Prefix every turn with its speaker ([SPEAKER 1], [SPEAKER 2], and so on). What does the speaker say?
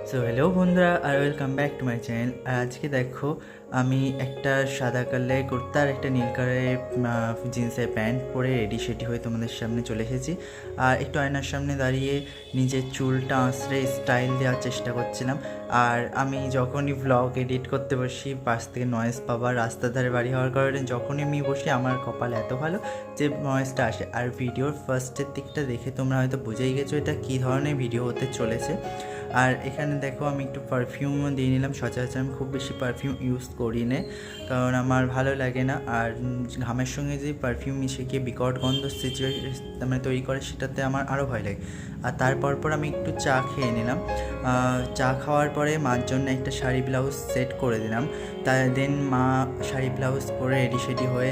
[SPEAKER 1] So hello বন্ধুরা, আর welcome back to my channel. আর আজকে দেখো, আমি একটা সাদা কালারের কুর্তা আর একটা নীল কালারের জিন্সের প্যান্ট পরে রেডি সেডি হয়ে তোমাদের সামনে চলে এসেছি। আর একটু আয়নার সামনে দাঁড়িয়ে নিজের চুলটা আঁচড়ে স্টাইল দেওয়ার চেষ্টা করছিলাম। আর আমি যখনই ভ্লগ এডিট করতে বসি, পাশ থেকে নয়েজ পাবা, রাস্তার ধারে বাড়ি হওয়ার কারণে যখনই আমি বসি আমার কপাল এত ভালো যে নয়েজটা আসে। আর ভিডিওর ফার্স্টের দিকটা দেখে তোমরা হয়তো বুঝেই গেছো এটা কী ধরনের ভিডিও হতে চলেছে। আর এখানে দেখো, আমি একটু পারফিউমও দিয়ে নিলাম। সচরাচর আমি খুব বেশি পারফিউম ইউজ করি না, কারণ আমার ভালো লাগে না। আর ঘামের সঙ্গে যে পারফিউম মিশে গিয়ে বিকট গন্ধ মানে তৈরি করে, সেটাতে আমার আরও ভয় লাগে। আর তারপর আমি একটু চা খেয়ে নিলাম। চা খাওয়ার পরে মার জন্য একটা শাড়ি ব্লাউজ সেট করে দিলাম। দেন মা শাড়ি ব্লাউজ পরে রেডি সেডি হয়ে